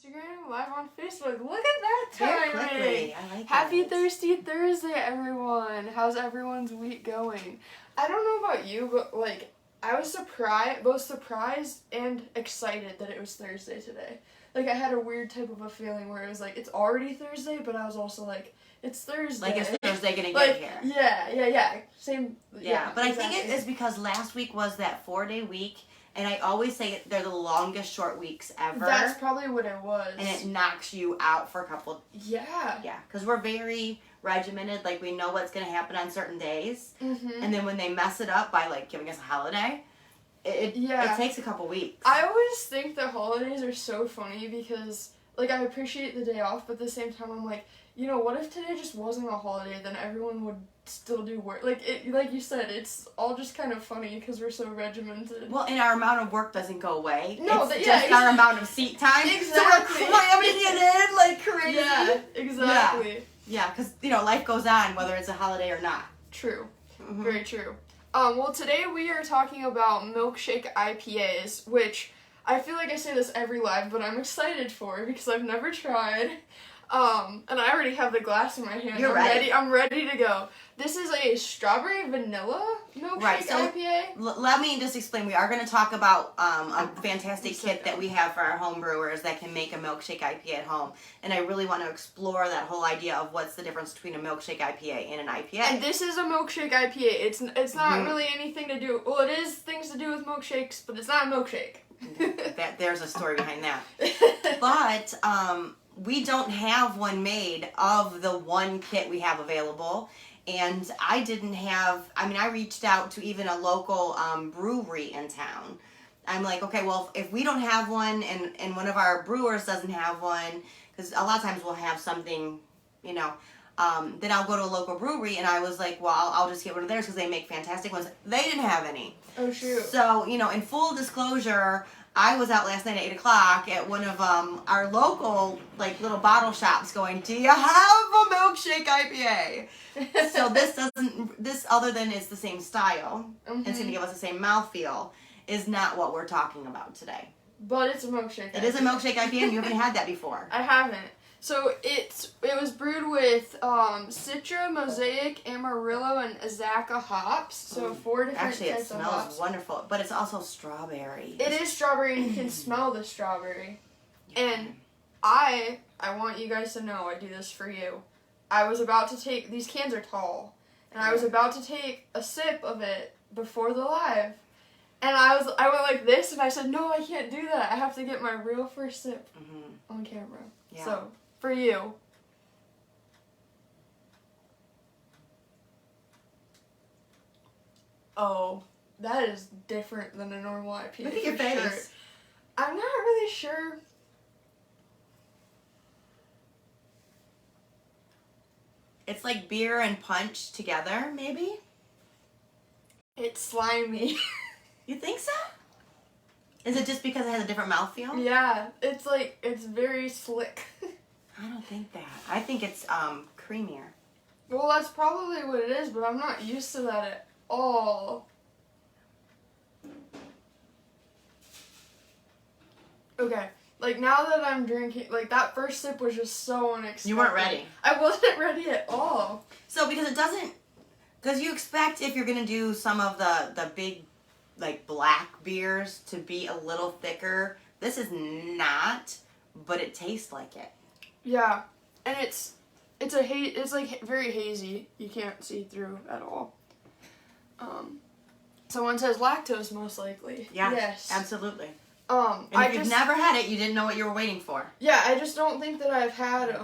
Instagram, live on Facebook. Look at that Very timing. quickly. I like Happy that. Thirsty Thursday, everyone. How's everyone's week going? I don't know about you, but like I was both surprised and excited that it was Thursday today. Like I had a weird type of a feeling where it was like it's already Thursday, but I was also like it's Thursday. Like, is Thursday gonna like, get here? Yeah. Same. Yeah, but exactly. I think it is because last week was that 4-day week, and I always say they're the longest short weeks ever. That's probably what it was. And it knocks you out for a couple. Yeah. Yeah, because we're very regimented. Like, we know what's going to happen on certain days. Mm-hmm. And then when they mess it up by, like, giving us a holiday, it takes a couple weeks. I always think the holidays are so funny because, like, I appreciate the day off, but at the same time, I'm like, you know, what if today just wasn't a holiday? Then everyone would still do work. Like you said, it's all just kind of funny because we're so regimented. Well, and our amount of work doesn't go away. No, it's just our amount of seat time. Exactly. So we're cramming it in like crazy. Yeah, exactly. Yeah, because, you know, life goes on whether it's a holiday or not. True. Mm-hmm. Very true. Well, today we are talking about milkshake IPAs, which I feel like I say this every live, but I'm excited for because I've never tried. And I already have the glass in my hand. You're ready. I'm ready to go. This is a strawberry vanilla milkshake IPA. Let me just explain. We are going to talk about a fantastic kit that we have for our home brewers that can make a milkshake IPA at home. And I really want to explore that whole idea of what's the difference between a milkshake IPA and an IPA. And this is a milkshake IPA. It's not really anything to do... Well, it is things to do with milkshakes, but it's not a milkshake. There's a story behind that. But... we don't have one made of the one kit we have available, and I reached out to even a local brewery in town. I'm like, okay, well, if we don't have one and one of our brewers doesn't have one, because a lot of times we'll have something, you know, then I'll go to a local brewery, and I was like, well, I'll just get one of theirs because they make fantastic ones. They didn't have any. Oh, shoot. So, you know, in full disclosure, I was out last night at 8 o'clock at one of our local, like, little bottle shops going, do you have a milkshake IPA? So this other than it's the same style, and it's going to give us the same mouthfeel, is not what we're talking about today. But it's a milkshake IPA. It is a milkshake IPA, and you haven't had that before. I haven't. So it was brewed with Citra, Mosaic, Amarillo, and Azaka hops. So 4 different types of hops. Actually, it smells wonderful, but it's also strawberry. It is strawberry, and you can smell the strawberry. And I want you guys to know I do this for you. I was about to take, these cans are tall, and I was about to take a sip of it before the live. And I went like this, and I said, no, I can't do that. I have to get my real first sip on camera. Yeah. So, for you. Oh, that is different than a normal IPA. Look at your face. Sure. I'm not really sure. It's like beer and punch together, maybe? It's slimy. You think so? Is it just because it has a different mouthfeel? Yeah, it's very slick. I don't think that. I think it's creamier. Well, that's probably what it is, but I'm not used to that at all. Okay, like now that I'm drinking, like that first sip was just so unexpected. You weren't ready. I wasn't ready at all. So because you expect if you're going to do some of the big, like, black beers to be a little thicker. This is not, but it tastes like it. Yeah, and it's like very hazy. You can't see through at all. Someone says lactose most likely. Yeah. Yes. Absolutely. And if you've never had it, you didn't know what you were waiting for. Yeah, I just don't think that I've had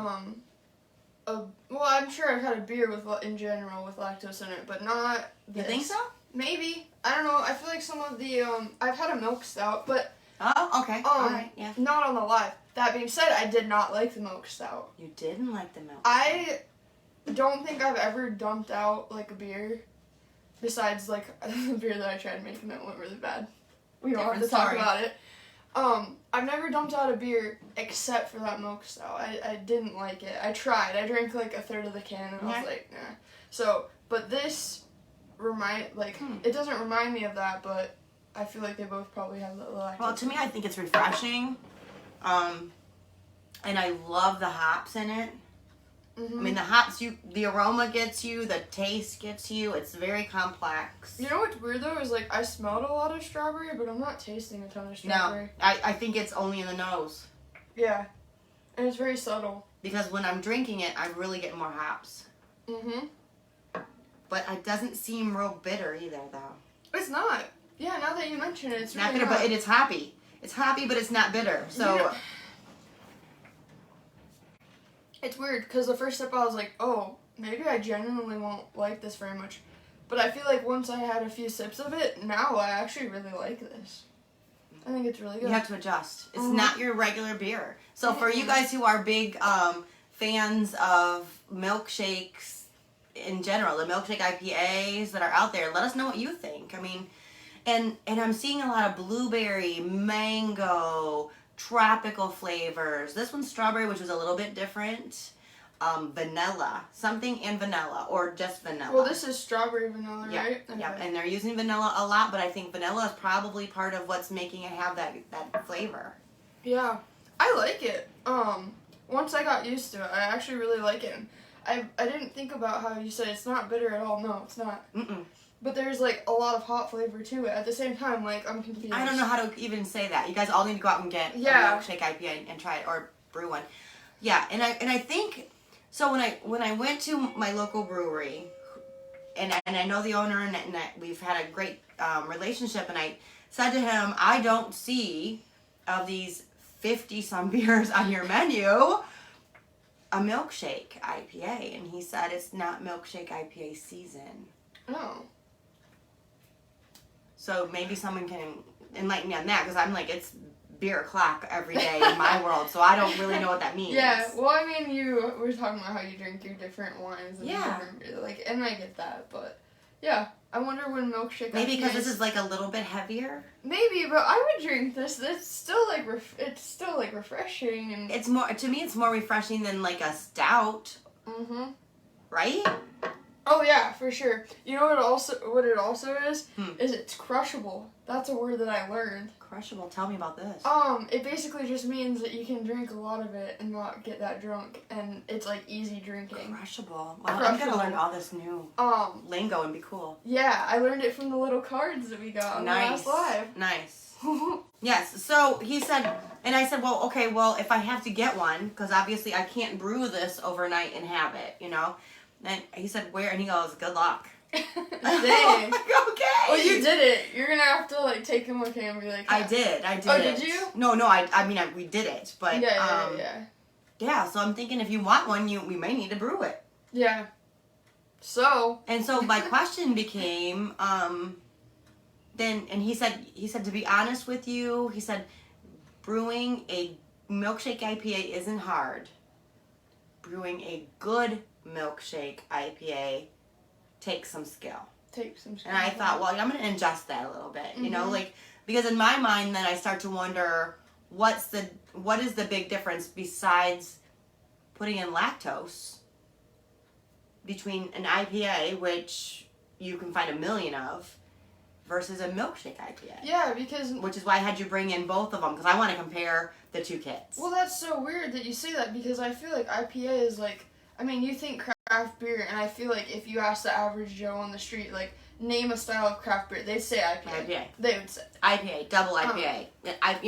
well, I'm sure I've had a beer in general with lactose in it, but not this. You think so? Maybe. I don't know. I feel like some of the I've had a milk stout, but oh, okay. All right. Yeah. Not on the live. That being said, I did not like the milk stout. You didn't like the milk. I don't think I've ever dumped out like a beer besides like the beer that I tried making that went really bad. We don't have to talk about it. I've never dumped out a beer except for that milk stout. I didn't like it. I tried. I drank like a third of the can and I was like, nah. So, but this it doesn't remind me of that, but I feel like they both probably have the lactose. Well, to me, I think it's refreshing. And I love the hops in it. Mm-hmm. I mean, the hops, the aroma gets you, the taste gets you. It's very complex. You know what's weird though is like I smelled a lot of strawberry, but I'm not tasting a ton of strawberry. No, I think it's only in the nose. Yeah, and it's very subtle. Because when I'm drinking it, I really get more hops. Mm-hmm. But it doesn't seem real bitter either, though. It's not. Yeah, now that you mention it, it's not really bitter, not. but it's hoppy. It's hoppy, but it's not bitter. So. Yeah. It's weird because the first sip I was like, oh, maybe I genuinely won't like this very much. But I feel like once I had a few sips of it, now I actually really like this. I think it's really good. You have to adjust. It's not your regular beer. So for you guys who are big fans of milkshakes in general, the milkshake IPAs that are out there, let us know what you think. I mean, and I'm seeing a lot of blueberry, mango, tropical flavors. This one's strawberry, which was a little bit different. Vanilla, something and vanilla, or just vanilla. Well, this is strawberry vanilla, yeah, right? Okay. Yeah, and they're using vanilla a lot, but I think vanilla is probably part of what's making it have that flavor. Yeah, I like it. Once I got used to it, I actually really like it. I didn't think about how you said it's not bitter at all. No, it's not. Mm-mm. But there's like a lot of hot flavor to it. At the same time, like I'm confused. I don't know how to even say that. You guys all need to go out and get a milkshake IPA and try it, or brew one. Yeah, and I think so. When I went to my local brewery, and I know the owner, and we've had a great relationship, and I said to him, I don't see of these 50-some beers on your menu a milkshake IPA, and he said it's not milkshake IPA season. Oh. So maybe someone can enlighten me on that, because I'm like, it's beer o'clock every day in my world, so I don't really know what that means. Yeah, well, I mean, we're talking about how you drink your different wines and Yeah. different, like, and I get that, but yeah, I wonder when milkshake. Maybe because IPAs this is like a little bit heavier. Maybe, but I would drink this. It's still like refreshing and. It's more, to me, it's more refreshing than like a stout. Mhm. Right? Oh yeah, for sure. You know what it also is? Hmm. Is it's crushable. That's a word that I learned. Crushable. Tell me about this. It basically just means that you can drink a lot of it and not get that drunk, and it's like easy drinking. Crushable. Wow, I'm gonna learn all this new lingo and be cool. Yeah, I learned it from the little cards that we got on the last live. Nice. Yes. So he said, and I said, well, okay, well, if I have to get one, because obviously I can't brew this overnight and have it, you know. And he said, where? And he goes, good luck. Dang. Okay. Well, you did it. You're gonna have to like take him with you and be like. Yeah. I did. Oh, did you? No. I mean, we did it, but Yeah. Yeah. So I'm thinking, if you want one, we may need to brew it. Yeah. So. And so my question became, then, and he said to be honest with you, he said, brewing a milkshake IPA isn't hard. Brewing a good milkshake IPA takes some skill. And I thought, well, I'm going to ingest that a little bit, you know, like, because in my mind, then I start to wonder, what is the big difference besides putting in lactose between an IPA, which you can find a million of, versus a milkshake IPA. Yeah, because. Which is why I had you bring in both of them, because I want to compare the two kits. Well, that's so weird that you say that, because I feel like IPA is like, I mean, you think craft beer, and I feel like if you ask the average Joe on the street, like, name a style of craft beer, they'd say IPA. IPA. They would say. IPA, double IPA.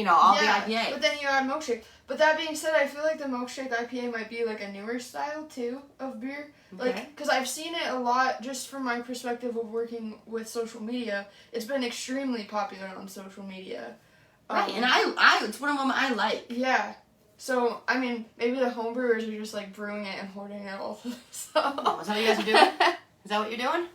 All the IPA. But then you add milkshake. But that being said, I feel like the milkshake IPA might be like a newer style too of beer. Okay. Like, because I've seen it a lot just from my perspective of working with social media. It's been extremely popular on social media. Right, and I it's one of them I like. Yeah. So, I mean, maybe the homebrewers are just like brewing it and hoarding it all to themselves. Oh, is that what you guys are doing? Is that what you're doing?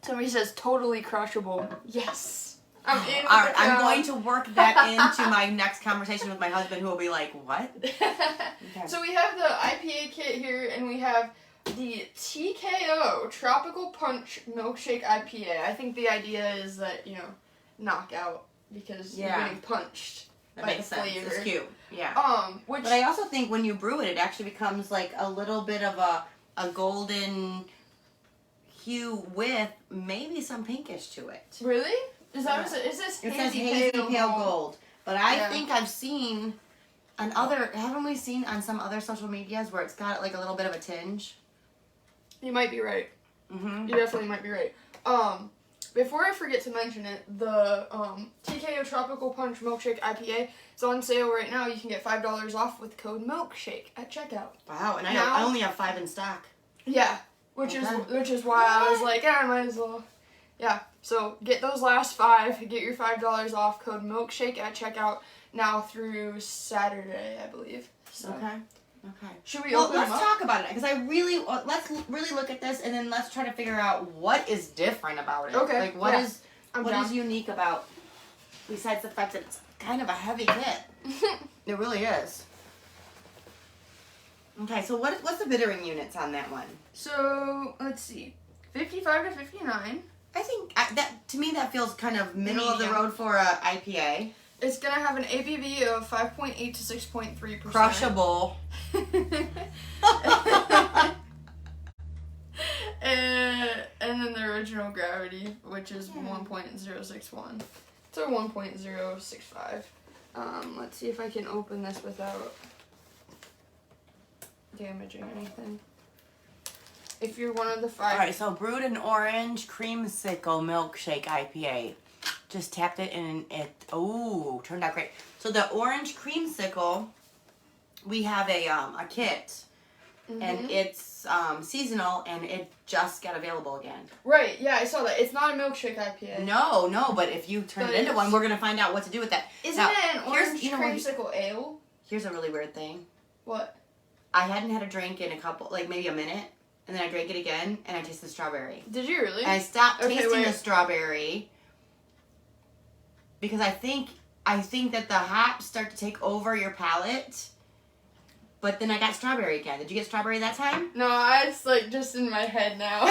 Somebody says totally crushable. Yes. I'm in. All right, I'm going to work that into my next conversation with my husband, who will be like, what? Okay. So we have the IPA kit here, and we have the TKO Tropical Punch Milkshake IPA. I think the idea is that, knock out, because you're getting punched. That makes sense. Flavor. It's cute. Yeah. But I also think when you brew it, it actually becomes like a little bit of a golden hue with maybe some pinkish to it. Really? Is that what it is? This it says hazy pale gold. But I think I've seen Haven't we seen on some other social medias where it's got like a little bit of a tinge? You might be right. Mm-hmm. You definitely might be right. Before I forget to mention it, the TKO Tropical Punch Milkshake IPA is on sale right now. You can get $5 off with code MILKSHAKE at checkout. Wow, and I only have 5 in stock. Yeah, which is why I was like, I might as well. Yeah, so get those last 5. Get your $5 off, code MILKSHAKE at checkout now through Saturday, I believe. So. Okay. Should we open them up? Let's talk about it, because let's really look at this, and then let's try to figure out what is different about it. Okay. Like, what is unique about, besides the fact that it's kind of a heavy hit. It really is. Okay, so what's the bittering units on that one? So, let's see. 55 to 59. I think, to me, that feels kind of middle of the road for a IPA. It's going to have an ABV of 5.8 to 6.3%. Crushable. and then the original gravity, which is 1.061. So 1.065. Let's see if I can open this without damaging anything. If you're one of the 5. Alright, so brewed an orange creamsicle milkshake IPA. Just tapped it and it turned out great. So the orange creamsicle, we have a kit, and it's seasonal, and it just got available again. Right, yeah, I saw that. It's not a milkshake IPA. No, but if you turn it into one, we're gonna find out what to do with that. Isn't it an orange creamsicle ale? Here's a really weird thing. What? I hadn't had a drink in maybe a minute, and then I drank it again, and I tasted strawberry. Did you really? And I stopped tasting the strawberry because I think that the hops start to take over your palate. But then I got strawberry again. Did you get strawberry that time? No, it's like just in my head now.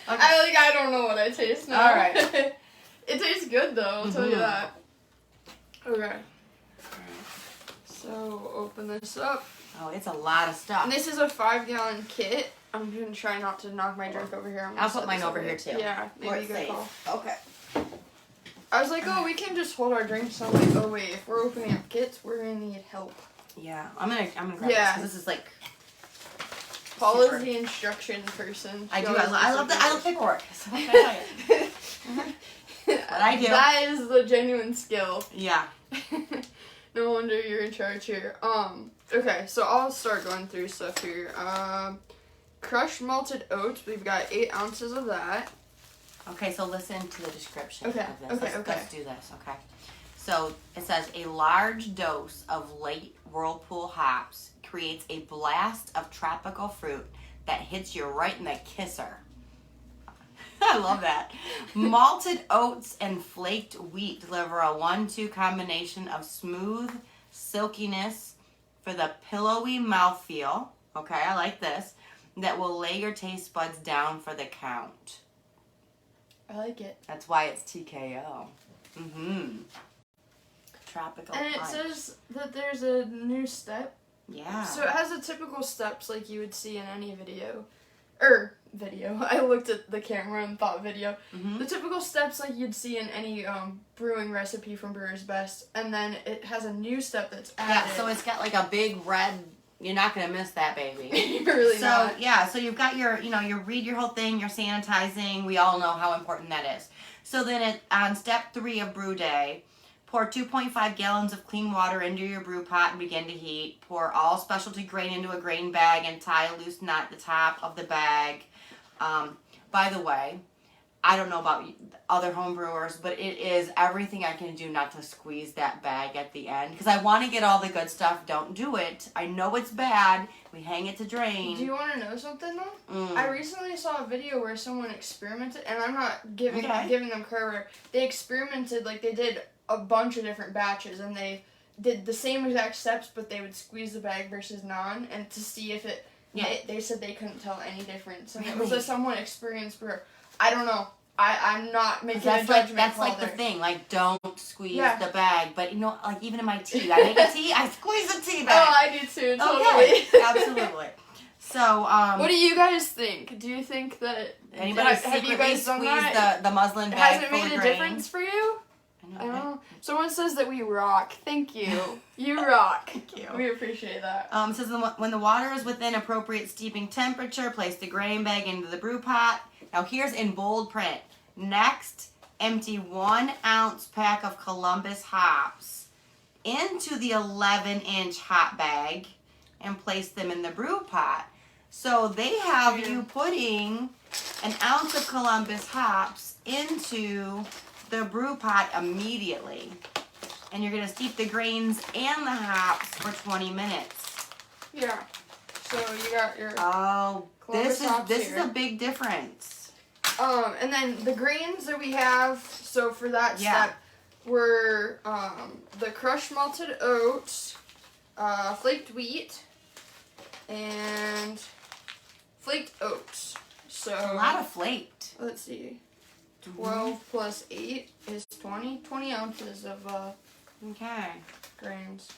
I don't know what I taste now. All right. It tastes good though, I'll tell you that. Okay. So open this up. Oh, it's a lot of stuff. And this is a 5-gallon kit. I'm gonna try not to knock my drink over here. I'll put mine over here too. Yeah, maybe good call. Okay. I was like, oh, we can just hold our drinks. So I'm like, oh wait, if we're opening up kits, we're gonna need help. Yeah, I'm gonna grab this because this is like. Paul is the instruction person. I do. I love paperwork. So what can I tell you? What I do. That is the genuine skill. Yeah. No wonder you're in charge here. Okay, so I'll start going through stuff here. Crushed malted oats. We've got 8 ounces of that. Okay, so listen to the description of this. Okay. Let's do this, okay? So it says, a large dose of late whirlpool hops creates a blast of tropical fruit that hits you right in the kisser. I love that. Malted oats and flaked wheat deliver a 1-2 combination of smooth silkiness for the pillowy mouthfeel. Okay, I like this. That will lay your taste buds down for the count. I like it. That's why it's TKO. Tropical And punch. it says that there's a new step. Yeah. So it has the typical steps like you would see in any video. Video. I looked at the camera and thought video. The typical steps like you'd see in any brewing recipe from Brewer's Best. And then it has a new step that's added. Yeah, so it's got like a big red... You're not going to miss that, baby. You're really not. So, yeah, so you've got your, you read your whole thing, you're sanitizing. We all know how important that is. So then on step 3 of brew day, pour 2.5 gallons of clean water into your brew pot and begin to heat. Pour all specialty grain into a grain bag and tie a loose knot at the top of the bag. By the way, I don't know about other home brewers, but it is everything I can do not to squeeze that bag at the end. Because I want to get all the good stuff. Don't do it. I know it's bad. We hang it to drain. Do you want to know something, though? I recently saw a video where someone experimented, and I'm not giving them credit. They experimented, like they did a bunch of different batches, and they did the same exact steps, but they would squeeze the bag versus non, and to see if it... They said they couldn't tell any difference. And it was a somewhat experienced brewer. I don't know. I'm not making a judgment That's call like there. the thing. Like, don't squeeze the bag. But, like even in my tea, I make a tea, I squeeze the tea bag. Oh, I do too, totally. Okay, absolutely. So, what do you guys think? Do you think that... Anybody secretly squeeze the muslin bag Has it made a difference for you? I don't know. Someone says that we rock. Thank you. You rock. Thank you. We appreciate that. It says when the water is within appropriate steeping temperature, place the grain bag into the brew pot. Now here's in bold print. Next, empty 1 ounce pack of Columbus hops into the 11-inch hop bag and place them in the brew pot. So they have you putting an ounce of Columbus hops into the brew pot immediately. And you're going to steep the grains and the hops for 20 minutes. Yeah. So you got your this is a big difference. And then the grains that we have, so for that step, were the crushed malted oats, flaked wheat, and flaked oats. So a lot of flaked. Let's see. 12 plus 8 is 20. 20 ounces of grains.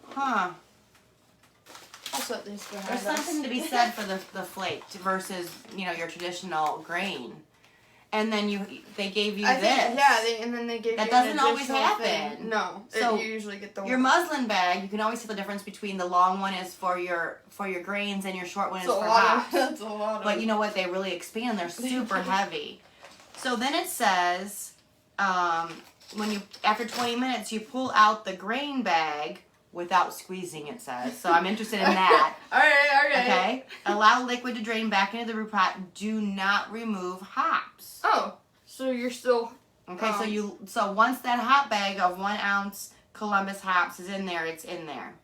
Huh. I'll set these behind There's us. something to be said for the flaked versus, your traditional grain. And then they gave you this. And then they gave that you doesn't an always happen. happen. No, So you usually get the your muslin bag. You can always see the difference between the long one is for your grains and your short one is for hops. That's a lot. But you know what? They really expand. They're super heavy. So then it says, after 20 minutes, you pull out the grain bag without squeezing. It says. So I'm interested in that. All right. Okay. Allow liquid to drain back into the brew pot. Do not remove hops. Oh, so you're still. Okay. So once that hop bag of 1 ounce Columbus hops is in there, it's in there.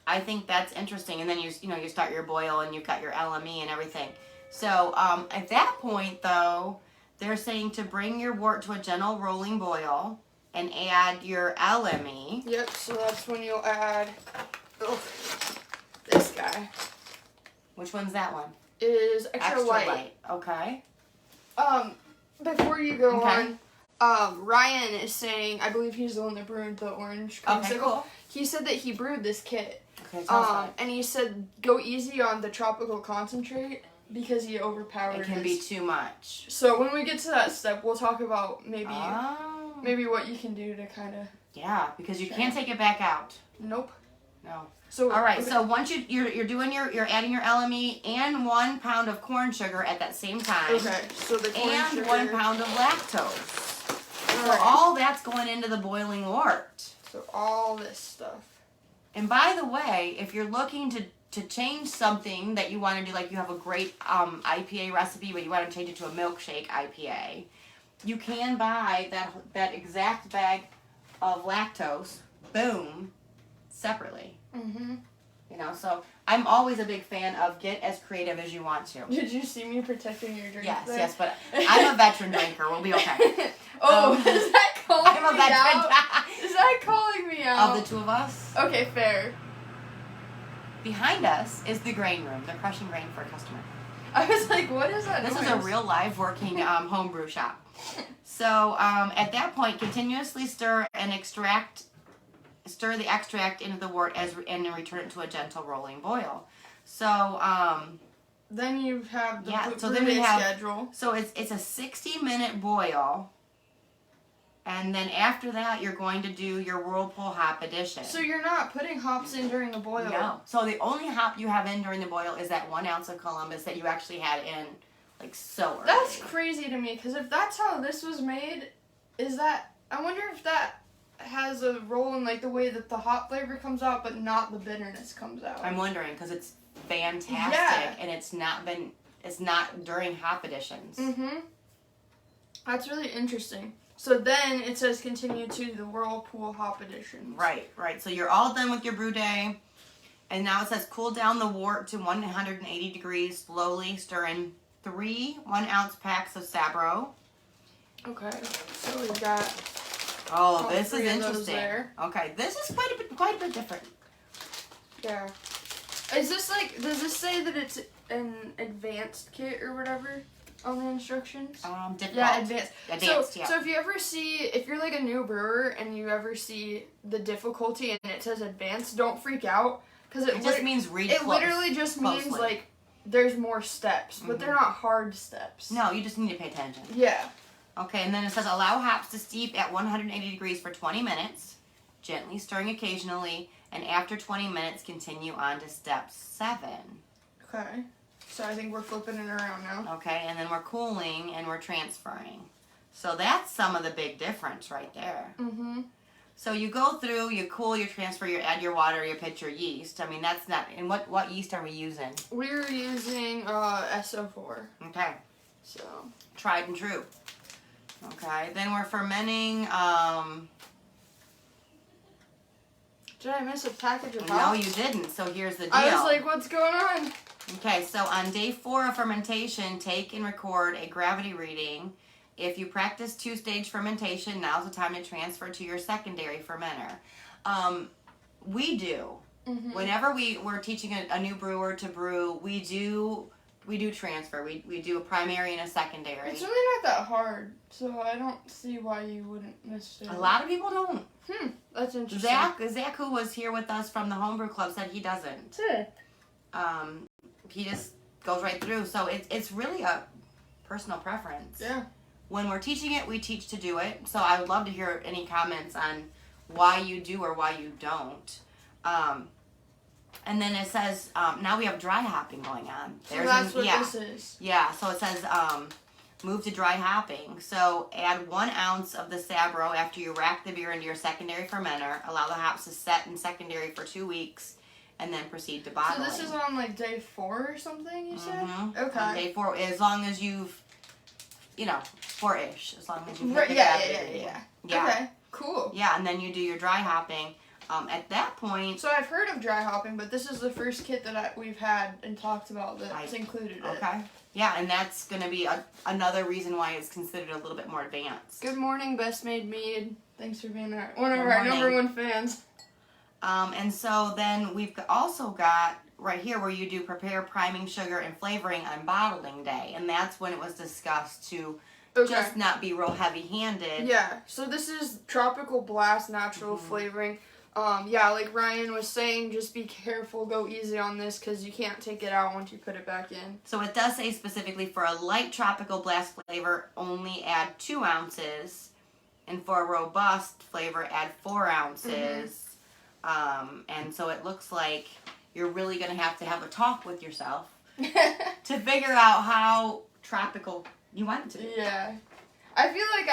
I think that's interesting. And then you start your boil and you've got your LME and everything. So at that point though, they're saying to bring your wort to a gentle rolling boil and add your LME. Yep. So that's when you'll add. This guy. Which one's that one? Is extra light. Okay. Before you go on, Ryan is saying, I believe he's the one that brewed the orange creamsicle. Okay, cool. He said that he brewed this kit. Okay, sounds and he said go easy on the tropical concentrate because he overpowered it. Can be too much. So when we get to that step, we'll talk about maybe what you can do to kind of. Yeah, because you can't take it back out. Nope. No. So all right. Okay. So once you're doing you're adding your LME and 1 pound of corn sugar at that same time. Okay. So the corn and sugar. 1 pound of lactose. So all that's going into the boiling wort. So all this stuff. And by the way, if you're looking to change something that you want to do, like you have a great IPA recipe, but you want to change it to a milkshake IPA, you can buy that exact bag of lactose, boom, separately. Mm-hmm. So I'm always a big fan of get as creative as you want to. Did you see me protecting your drink? Yes, but I'm a veteran drinker. We'll be okay. Is that calling me out? I'm Is that calling me out? Of the two of us. Okay, fair. Behind us is the grain room. They're crushing grain for a customer. I was like, what is that? This is a real live working homebrew shop. So at that point, continuously stir the extract into the wort and return it to a gentle rolling boil. So then you have the so then we have schedule. So it's a 60-minute boil. And then after that, you're going to do your whirlpool hop addition. So you're not putting hops in during the boil? No. So the only hop you have in during the boil is that 1 ounce of Columbus that you actually had in, so early. That's crazy to me, because if that's how this was made, I wonder if that has a role in, the way that the hop flavor comes out, but not the bitterness comes out. I'm wondering, because it's fantastic, and it's not during hop additions. Mm-hmm. That's really interesting. So then it says continue to the whirlpool hop additions. Right. So you're all done with your brew day. And now it says cool down the wort to 180 degrees, slowly stir in 3 1-ounce packs of Sabro. Okay. So we've got... Oh, this is interesting. Okay, this is quite a bit different. Yeah. Is this does this say that it's an advanced kit or whatever? On the instructions? Difficult. Yeah, advanced. Yeah. So if you're a new brewer and you ever see the difficulty and it says advanced, don't freak out. Because it just means read It literally just means, there's more steps, but they're not hard steps. No, you just need to pay attention. Yeah. Okay, and then it says allow hops to steep at 180 degrees for 20 minutes, gently stirring occasionally, and after 20 minutes, continue on to step 7. Okay. So I think we're flipping it around now. Okay, and then we're cooling and we're transferring. So that's some of the big difference right there. Mm-hmm. So you go through, you cool, you transfer, you add your water, you put your yeast. I mean, that's not, and what yeast are we using? We're using SO4. Okay. So. Tried and true. Okay, then we're fermenting, Did I miss a package of no hops? you didn't, so here's the deal. I was like, what's going on? Okay, so on day 4 of fermentation, take and record a gravity reading. If you practice 2-stage fermentation, now's the time to transfer to your secondary fermenter. We do. Mm-hmm. Whenever we're teaching a new brewer to brew, we do transfer. We do a primary and a secondary. It's really not that hard, so I don't see why you wouldn't necessarily. A lot of people don't. That's interesting. Zach, who was here with us from the homebrew club, said he doesn't. He just goes right through. So it's really a personal preference. Yeah. When we're teaching it, we teach to do it. So I would love to hear any comments on why you do or why you don't. And then it says, now we have dry hopping going on. So that's what this is. Yeah, so it says, move to dry hopping. So add 1 ounce of the Sabro after you rack the beer into your secondary fermenter. Allow the hops to set in secondary for 2 weeks, and then proceed to bottling. So this is on like day 4 or something, you said? Okay. On day 4, as long as you've, 4-ish, as long as you've Right, hit the yeah. Yeah. Okay, cool. Yeah, and then you do your dry hopping. At that point... So I've heard of dry hopping, but this is the first kit that we've had and talked about that's included it. Okay. Yeah, and that's going to be another reason why it's considered a little bit more advanced. Good morning, Best Made Mead. Thanks for being one of our number 1 fans. And so then we've also got right here where you do prepare priming sugar and flavoring on bottling day. And that's when it was discussed to just not be real heavy-handed. Yeah, so this is Tropical Blast natural flavoring. Yeah, like Ryan was saying, just be careful, go easy on this because you can't take it out once you put it back in. So it does say specifically for a light Tropical Blast flavor, only add 2 ounces. And for a robust flavor, add 4 ounces. And so it looks like you're really going to have a talk with yourself to figure out how tropical you want it to be. Yeah. I feel like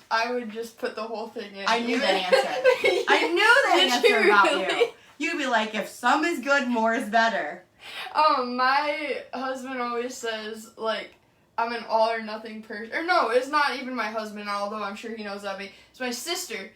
I would just put the whole thing in. I knew that answer. I knew that answer about you. You'd be like, if some is good, more is better. My husband always says, like, I'm an all or nothing person. Or no, it's not even my husband, although I'm sure he knows that. It's my sister.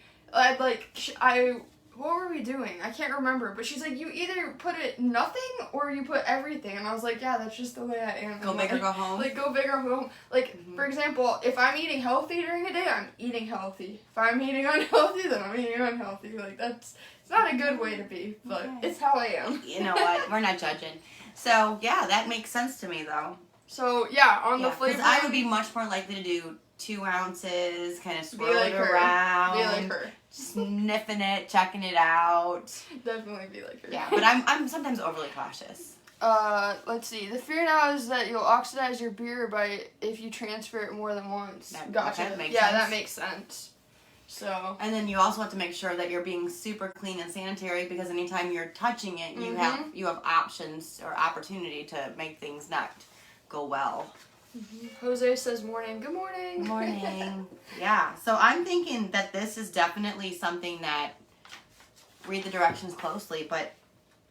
What were we doing? I can't remember. But she's like, you either put it nothing or you put everything. And I was like, yeah, that's just the way I am. Go big or go home. Like, go big or go home. Like, for example, if I'm eating healthy during a day, I'm eating healthy. If I'm eating unhealthy, then I'm eating unhealthy. Like, it's not a good way to be, but it's how I am. You know what? We're not judging. So, yeah, that makes sense to me, though. So, yeah, on the flavor. Because I would be much more likely to do 2 ounces, kind of swirl it around. Be like her. Sniffing it, checking it out. Definitely be like her. Yeah, but I'm sometimes overly cautious. Let's see. The fear now is that you'll oxidize your beer if you transfer it more than once. Gotcha. Okay, makes sense. Sense. That makes sense. So. And then you also have to make sure that you're being super clean and sanitary because anytime you're touching it, you have options or opportunity to make things not go well. Jose says morning. Good morning. Good morning. Yeah. So I'm thinking that this is definitely something that read the directions closely, but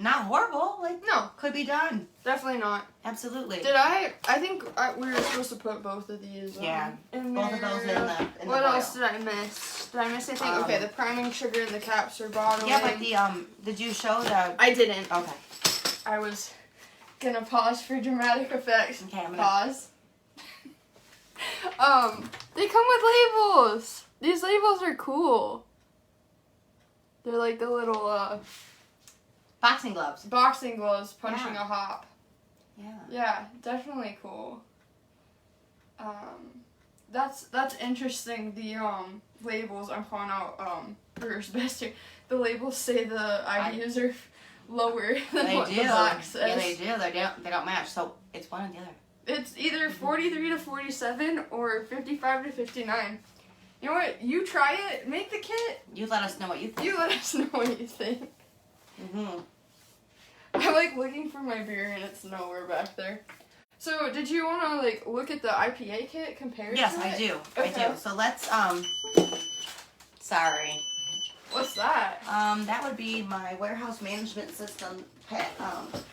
not horrible. Like, no, could be done. Definitely not. Absolutely. I think we were supposed to put both of these. In both there. of those in the. What else did I miss? Did I miss anything? Okay, the priming sugar and the caps are bottling. Yeah, but did you show the? I didn't. Okay. I was gonna pause for dramatic effects. Okay, I'm gonna pause. They come with labels. These labels are cool. They're like the little boxing gloves. Boxing gloves punching a hop. Yeah. Yeah, definitely cool. That's interesting. The labels I'm calling out Brewers Best here. The labels say the IBUs are lower than what the box says. Yeah, they do. They don't match. So it's one or the other. It's either 43 to 47 or 55 to 59. You know what? You try it. Make the kit. You let us know what you think. You let us know what you think. Mm-hmm. I'm like looking for my beer and it's nowhere back there. So did you want to like look at the IPA kit compared Yes, to it? I do. Okay. I do. So let's sorry. What's that? That would be my warehouse management system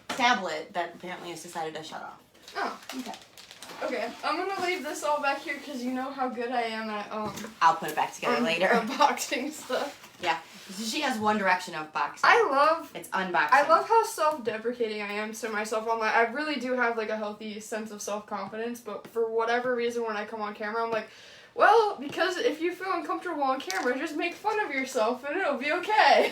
tablet that apparently has decided to shut off. Oh, okay. Okay, I'm gonna leave this all back here because you know how good I am at I'll put it back together later. Unboxing stuff. Yeah, she has one direction of boxing. It's unboxing. I love how self-deprecating I am to myself online. I really do have like a healthy sense of self-confidence, but for whatever reason when I come on camera, I'm like, well, because if you feel uncomfortable on camera, just make fun of yourself and it'll be okay.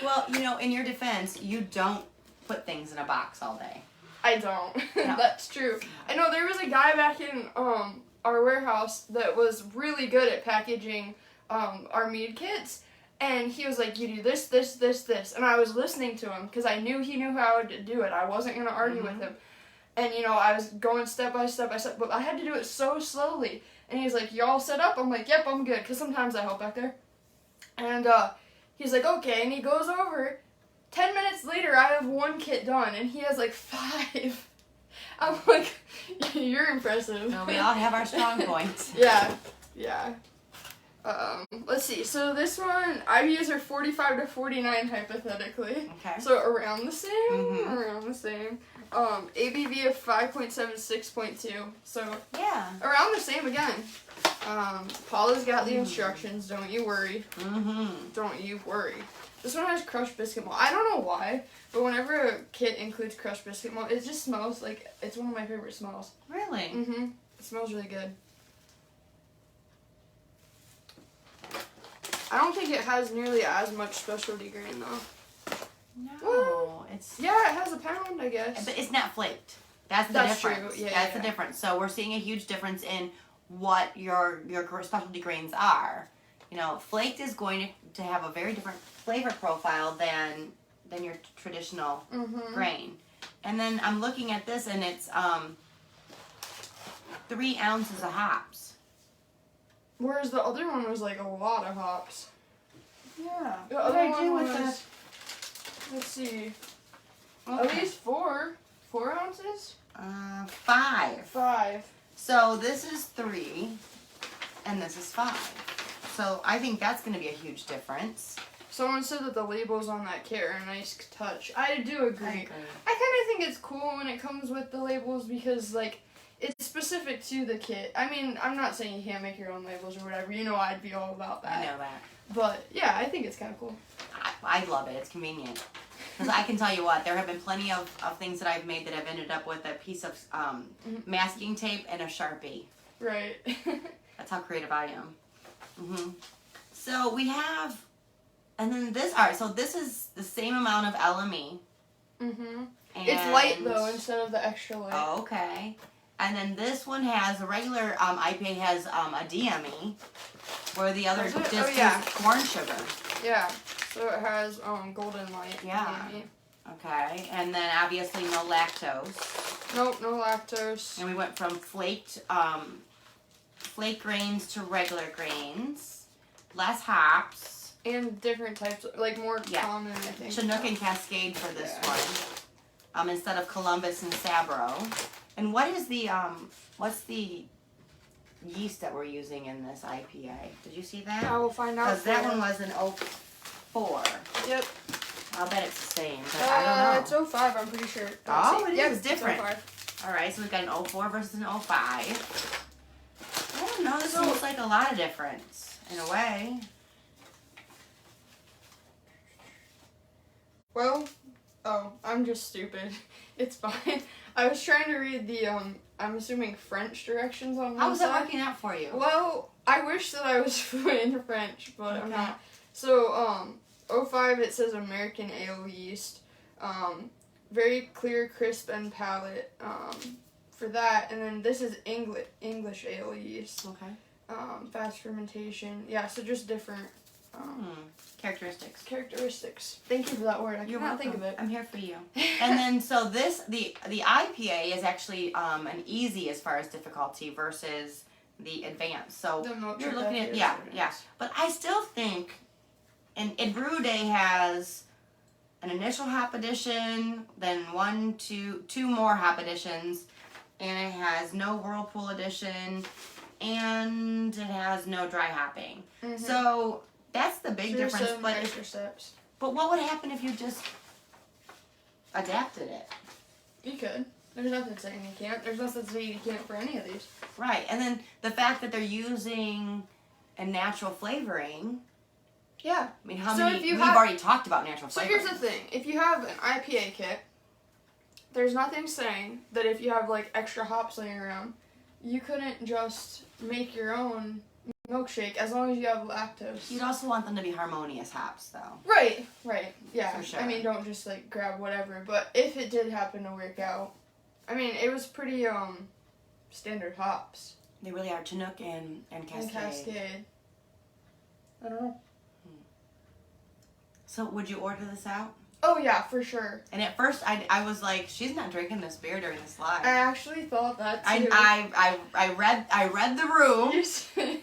Well, you know, in your defense, you don't put things in a box all day. I don't. No. That's true. I know there was a guy back in our warehouse that was really good at packaging our mead kits, and he was like, you do this, this, this, this, and I was listening to him because I knew he knew how to do it. I wasn't going to argue with him, and you know, I was going step by step by step, but I had to do it so slowly, and he's like, you all set up? I'm like, yep, I'm good, because sometimes I help back there, and he's like, okay, and he goes over. 10 minutes later, I have one kit done, and he has like 5. I'm like, you're impressive. Well, we all have our strong points. Yeah. Let's see. So this one, I've used her 45 to 49 hypothetically. Okay. So around the same. Around the same. ABV of 5.76.2. So yeah, around the same again. Paula's got the instructions. Don't you worry. Don't you worry. This one has crushed biscuit malt. I don't know why, but whenever a kit includes crushed biscuit malt, it just smells like it's one of my favorite smells. Really? It smells really good. I don't think it has nearly as much specialty grain though. No, it's yeah, it has a pound, I guess. But it's not flaked. That's the difference. True. Yeah, That's the difference. So we're seeing a huge difference in what your specialty grains are. You know, flaked is going to have a very different flavor profile than your traditional grain. And then I'm looking at this, and it's 3 ounces of hops. Whereas the other one was like a lot of hops. Yeah. The other one was, let's see, at least 4 ounces? 5. 5. So this is 3, and this is 5. So I think that's going to be a huge difference. Someone said that the labels on that kit are a nice touch. I do agree. I kind of think it's cool when it comes with the labels because, like, it's specific to the kit. I mean, I'm not saying you can't make your own labels or whatever. You know I'd be all about that. I know that. But, yeah, I think it's kind of cool. I love it. It's convenient. Because I can tell you what, there have been plenty of things that I've made that have ended up with a piece of masking tape and a Sharpie. Right. That's how creative I am. So we have, and then this, alright, so this is the same amount of LME. It's light though, instead of the extra light. Oh, okay. And then this one has, a regular IPA has a DME, where the other just is corn sugar. Yeah, so it has golden light. Yeah. DME. Okay, and then obviously no lactose. Nope, no lactose. And we went from flake grains to regular grains, less hops, and different types, like more common, I think. Chinook and Cascade for this one, instead of Columbus and Sabro. And what is the what's the yeast that we're using in this IPA? Did you see that? I will find out. Because that one was an 04. Yep. I'll bet it's the same, but I don't know. It's 05, I'm pretty sure. It is different. It's 05. All right, so we've got an 04 versus an 05. I don't know. This looks like a lot of difference in a way. Well, I'm just stupid. It's fine. I was trying to read the I'm assuming French directions on one side. How was that working out for you? Well, I wish that I was fluent in French, but I'm not. So 05 it says American ale yeast. Very clear, crisp, and palate. For that, and then this is English ale yeast. Okay. Fast fermentation. Yeah, so just different Characteristics. Characteristics. Thank you for that word. I You're cannot welcome. think of it. I'm here for you. And then, so the IPA is actually an easy as far as difficulty versus the advanced. So you're looking at, yeah. But I still think, and Brew Day has an initial hop edition, then two more hop editions, and it has no Whirlpool edition, and it has no dry hopping. Mm-hmm. So that's the big difference. But what would happen if you just adapted it? You could. There's nothing saying you can't. There's nothing saying you can't for any of these. Right, and then the fact that they're using a natural flavoring. Yeah. I mean, we've already talked about natural flavoring. So here's the thing. If you have an IPA kit, there's nothing saying that if you have, like, extra hops laying around, you couldn't just make your own milkshake as long as you have lactose. You'd also want them to be harmonious hops, though. Right. Yeah. For sure. I mean, don't just, like, grab whatever. But if it did happen to work out, I mean, it was pretty, standard hops. They really are. Chinook and Cascade. I don't know. So, would you order this out? Oh, yeah, for sure. And at first, I was like, she's not drinking this beer during this live. I actually thought that, too. I read the room,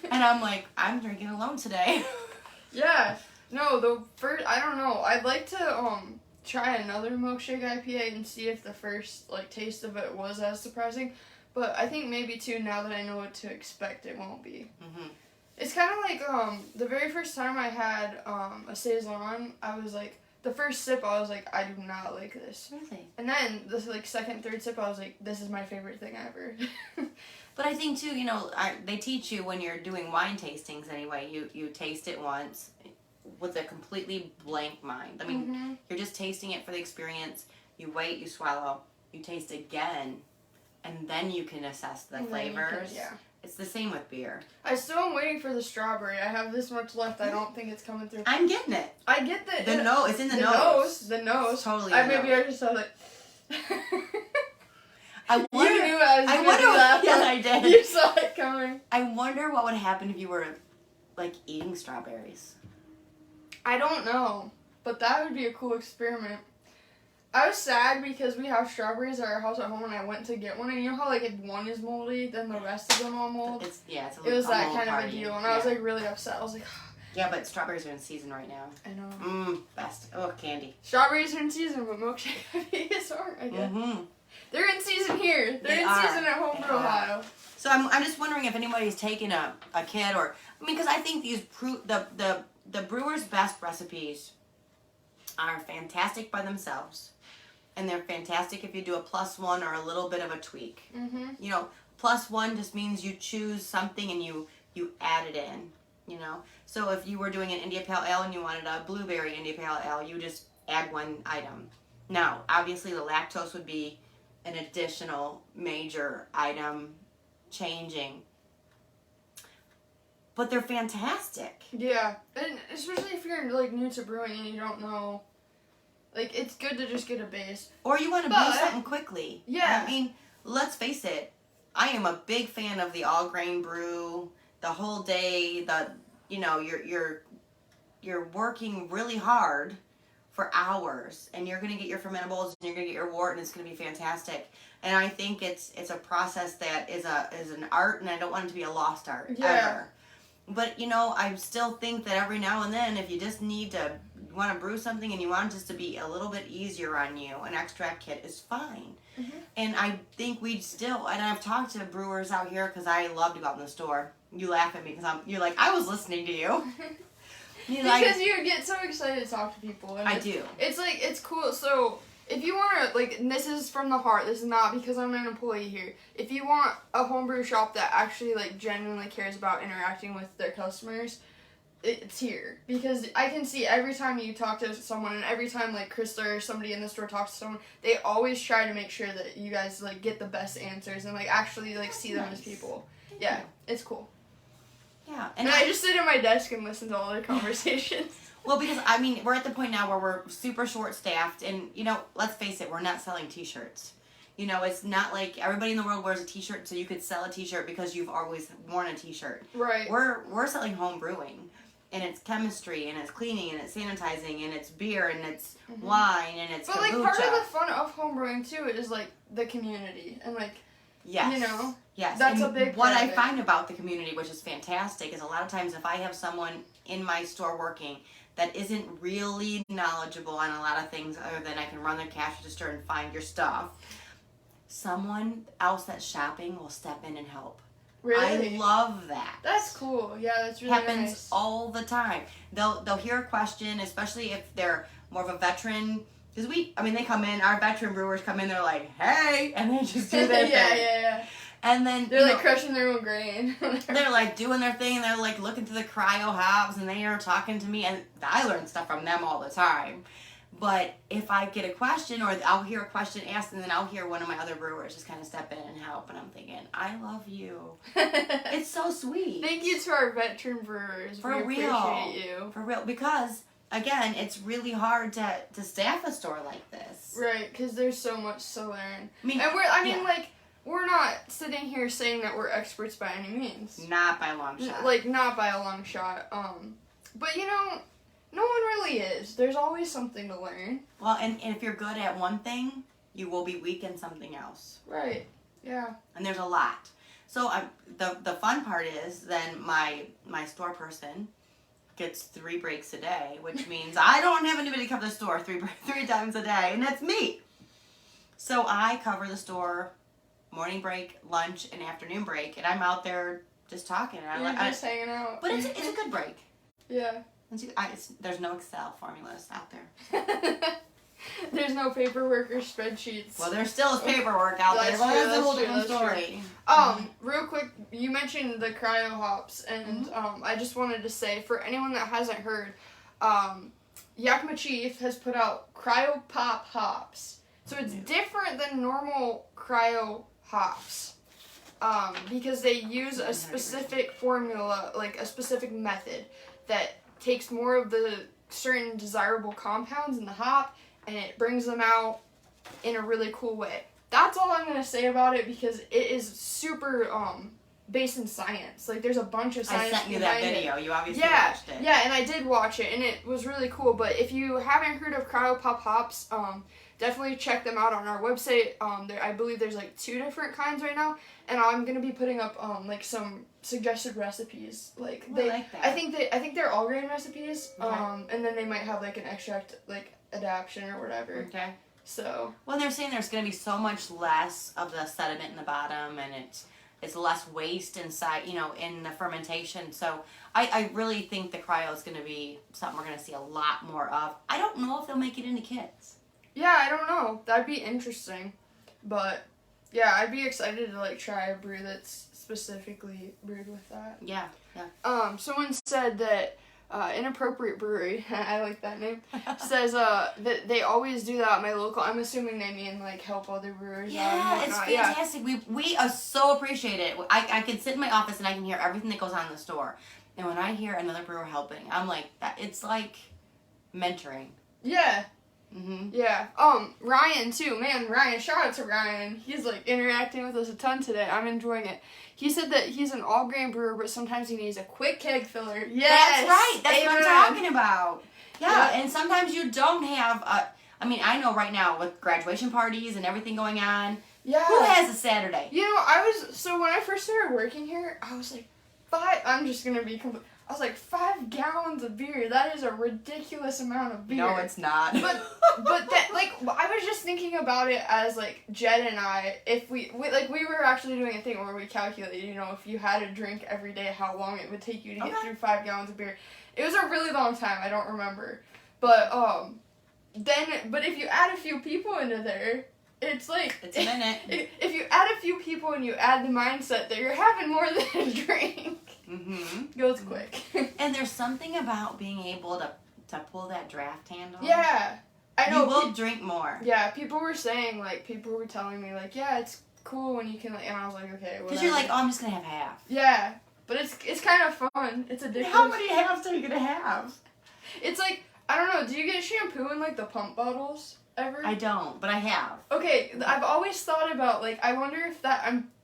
and I'm like, I'm drinking alone today. Yeah. No, I don't know. I'd like to, try another milkshake IPA and see if the first, like, taste of it was as surprising. But I think maybe, too, now that I know what to expect, it won't be. Mm-hmm. It's kind of like, the very first time I had, a Saison, I was like, the first sip, I was like, I do not like this. Really? And then, the, like, second, third sip, I was like, this is my favorite thing ever. But I think, too, they teach you when you're doing wine tastings anyway, you taste it once with a completely blank mind. I mean, you're just tasting it for the experience. You wait, you swallow, you taste again, and then you can assess the flavors. It's the same with beer. I still am waiting for the strawberry. I have this much left. I don't think it's coming through. I'm getting it. I get the nose. It's in the nose. The nose. It's totally. I just saw like. I wonder. You knew I was going to do that. Yes, I did. You saw it coming. I wonder what would happen if you were, like, eating strawberries. I don't know, but that would be a cool experiment. I was sad because we have strawberries at our house at home, and I went to get one, and you know how, like, if one is moldy, then the rest of them all mold? It's it was that kind of a deal, and I was, like, really upset. I was like... Yeah, but strawberries are in season right now. I know. Best. Oh, candy. Strawberries are in season, but milkshake IPAs aren't, I guess. Mm-hmm. They're in season here. They're in season at home in Ohio. So I'm just wondering if anybody's taken a kit or... I mean, because I think the brewer's best recipes are fantastic by themselves. And they're fantastic if you do a +1 or a little bit of a tweak. Mm-hmm. +1 just means you choose something and you add it in, So if you were doing an India Pale Ale and you wanted a blueberry India Pale Ale, you just add one item. Now, obviously the lactose would be an additional major item changing. But they're fantastic. Yeah, and especially if you're, like, new to brewing and you don't know... Like, it's good to just get a base. Or you want to brew something quickly. Yeah. I mean, let's face it. I am a big fan of the all grain brew, the whole day, you're working really hard for hours, and you're going to get your fermentables, and you're going to get your wort, and it's going to be fantastic. And I think it's a process that is an art, and I don't want it to be a lost art ever. But, I still think that every now and then, if you just want to brew something and you want it just to be a little bit easier on you, an extract kit is fine. Mm-hmm. And I think and I've talked to brewers out here because I love to go out in the store. You laugh at me because you're like, I was listening to you. Because you get so excited to talk to people. And I do. It's like, it's cool. So, if you want to, like, and this is from the heart, this is not because I'm an employee here. If you want a homebrew shop that actually, like, genuinely cares about interacting with their customers, it's here. Because I can see every time you talk to someone, and every time, like, Krista or somebody in the store talks to someone, they always try to make sure that you guys, like, get the best answers and, like, actually, like, see them as people. Yeah, it's cool. Yeah. And I just sit at my desk and listen to all their conversations. Well, because, I mean, we're at the point now where we're super short-staffed, and, let's face it, we're not selling T-shirts. It's not like everybody in the world wears a T-shirt, so you could sell a T-shirt because you've always worn a T-shirt. Right. We're selling home brewing. and it's chemistry, and it's cleaning, and it's sanitizing, and it's beer, and it's wine, and it's But, kombucha. like, part of the fun of homebrewing, too, is, like, the community. And, like, yes. you know, yes. that's and a big what part I of it. find about the community, which is fantastic, is a lot of times if I have someone in my store working that isn't really knowledgeable on a lot of things other than I can run their cash register and find your stuff, someone else that's shopping will step in and help. Really? I love that. That's cool. Yeah, that's really Happens nice. all the time. They'll hear a question, especially if they're more of a veteran. Because they come in, our veteran brewers come in, they're like, hey, and they just do their thing. Yeah. And then, they're like crushing their own grain. they're like doing their thing, and they're like looking through the cryo hops, and they are talking to me, and I learn stuff from them all the time. But if I get a question, or I'll hear a question asked, and then I'll hear one of my other brewers just kind of step in and help, and I'm thinking, I love you. It's so sweet. Thank you to our veteran brewers. For we real. appreciate you. For real. Because, again, it's really hard to staff a store like this. Right, because there's so much to learn. I mean, we're not sitting here saying that we're experts by any means. Not by a long shot. Like, not by a long shot. But, you know, no one really is. There's always something to learn. Well, and if you're good at one thing, you will be weak in something else. Right. Yeah. And there's a lot. So the fun part is then my store person gets 3 breaks a day, which means I don't have anybody to cover the store three times a day, and that's me. So I cover the store morning break, lunch, and afternoon break, and I'm out there just talking. You're just hanging out. But it's a good break. Yeah. There's no Excel formulas out there. There's no paperwork or spreadsheets. Well, there still is paperwork out there, but that's a whole different story. Real quick, you mentioned the cryo hops, and I just wanted to say, for anyone that hasn't heard, Yakima Chief has put out Cryopop Hops. So it's different than normal cryo hops, because they use a specific formula, like a specific method that takes more of the certain desirable compounds in the hop, and it brings them out in a really cool way. That's all I'm going to say about it, because it is super based in science. Like, there's a bunch of science I sent you that video. You obviously watched it. Yeah, and I did watch it, and it was really cool. But if you haven't heard of Cryopop Hops, definitely check them out on our website. I believe there's like 2 different kinds right now, and I'm gonna be putting up like some suggested recipes. Like I like that. I think they're all grain recipes. Okay. And then they might have like an extract like adaptation or whatever. Okay. So. Well, they're saying there's gonna be so much less of the sediment in the bottom, and it's less waste inside, in the fermentation. So I really think the cryo is gonna be something we're gonna see a lot more of. I don't know if they'll make it into kits. Yeah, I don't know. That'd be interesting. But, yeah, I'd be excited to, like, try a brew that's specifically brewed with that. Yeah. Someone said that Inappropriate Brewery, I like that name, says that they always do that at my local. I'm assuming they mean, like, help other brewers out and Yeah, it's whatnot. fantastic. Yeah. We so appreciate it. I can sit in my office and I can hear everything that goes on in the store. And when I hear another brewer helping, I'm like, it's like mentoring. Yeah. Mm-hmm. Yeah. Ryan too. Man, Ryan, shout out to Ryan. He's like interacting with us a ton today. I'm enjoying it. He said that he's an all grain brewer, but sometimes he needs a quick keg filler. Yes! That's right. That's what I'm talking about. Yeah, Yep. and sometimes you don't have I know right now with graduation parties and everything going on. Yeah. Who has a Saturday? When I first started working here, I was like, I was like, 5 gallons of beer. That is a ridiculous amount of beer. No, it's not. But that, like, I was just thinking about it as, like, Jed and I, if we were actually doing a thing where we calculated, if you had to drink every day, how long it would take you to get through 5 gallons of beer. It was a really long time. I don't remember. But, but if you add a few people into there, it's like... It's a minute. If you add a few people and you add the mindset that you're having more than a drink... Mm-hmm. Goes quick. And there's something about being able to pull that draft handle. Yeah. I know. You will drink more. Yeah, people were telling me, like, yeah, it's cool when you can, like, and I was like, okay, whatever. Because you're like, oh, I'm just going to have half. Yeah. But it's kind of fun. It's addictive. How many halves are you going to have? It's like, I don't know, do you get shampoo in, like, the pump bottles ever? I don't, but I have. Okay, I've always thought about, like, I wonder if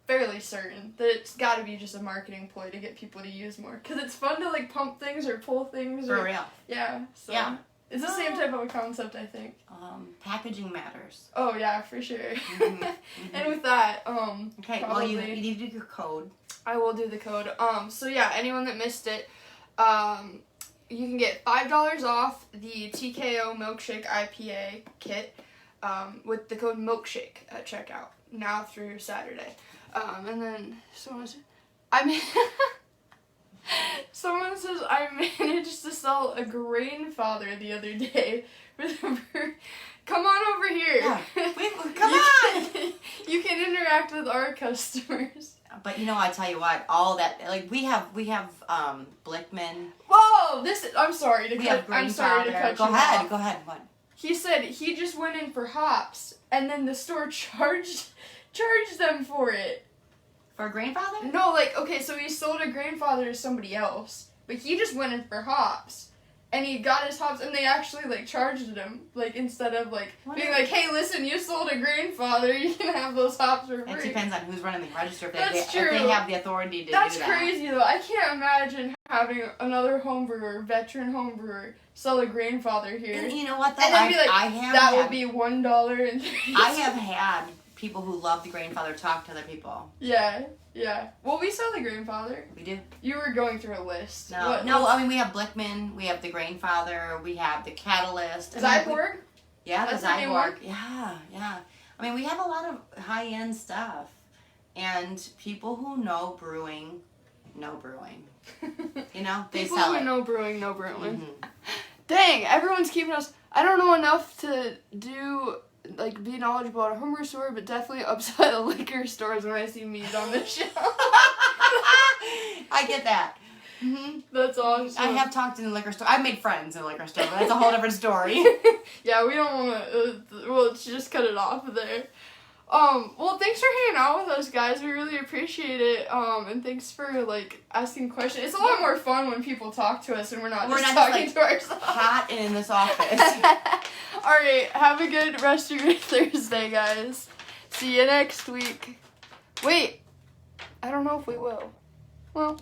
fairly certain that it's got to be just a marketing ploy to get people to use more. Because it's fun to, like, pump things or pull things. For real. Yeah. So Yeah. It's the same type of a concept, I think. Packaging matters. Oh, yeah, for sure. Mm-hmm. And with that, okay, probably, well, you need to do your code. I will do the code. So yeah, anyone that missed it, you can get $5 off the TKO Milkshake IPA kit with the code Milkshake at checkout now through Saturday. And then someone says I managed to sell a Grainfather the other day for the Come on over here. Yeah. Come on. You can interact with our customers. But you know, I tell you what, all that, like, we have Blickman. Whoa! I'm sorry to cut. Go ahead. What? He said he just went in for hops, and then the store charged them for it. For a Grainfather? No, like, okay, so he sold a Grainfather to somebody else, but he just went in for hops. And he got his hops, and they actually, like, charged him, like, instead of, like, being like, hey, listen, you sold a Grainfather, you can have those hops for free. It depends on who's running the register. That's true. If they have the authority to do That's that. crazy, though. I can't imagine having another homebrewer, veteran homebrewer, sell a Grainfather here. And you know what, though? And then be like, that would be $1.30. I have had people who love the Grainfather talk to other people. Yeah. Well, we sell the Grainfather. We do. You were going through a list. No, I mean, we have Blickman, we have the Grainfather, we have the Catalyst. Zyborg? Yeah, That's the the new one? Zyborg. Yeah. I mean, we have a lot of high-end stuff. And people who know brewing. You know, they People sell who it. know brewing, know brewing. Mm-hmm. Dang, everyone's keeping us. I don't know enough to do, like, be knowledgeable about a homebrew store, but definitely upside the liquor stores when I see meat on the shelf. I get that. Mm-hmm. That's awesome. I have talked in the liquor store. I've made friends in the liquor store, but that's a whole different story. Yeah, we don't want to. Let's just cut it off there. Well, thanks for hanging out with us, guys. We really appreciate it. And thanks for, like, asking questions. It's a lot more fun when people talk to us and we're not just talking to ourselves. Hot and in this office. All right, have a good rest of your Thursday, guys. See you next week. Wait, I don't know if we will. Well.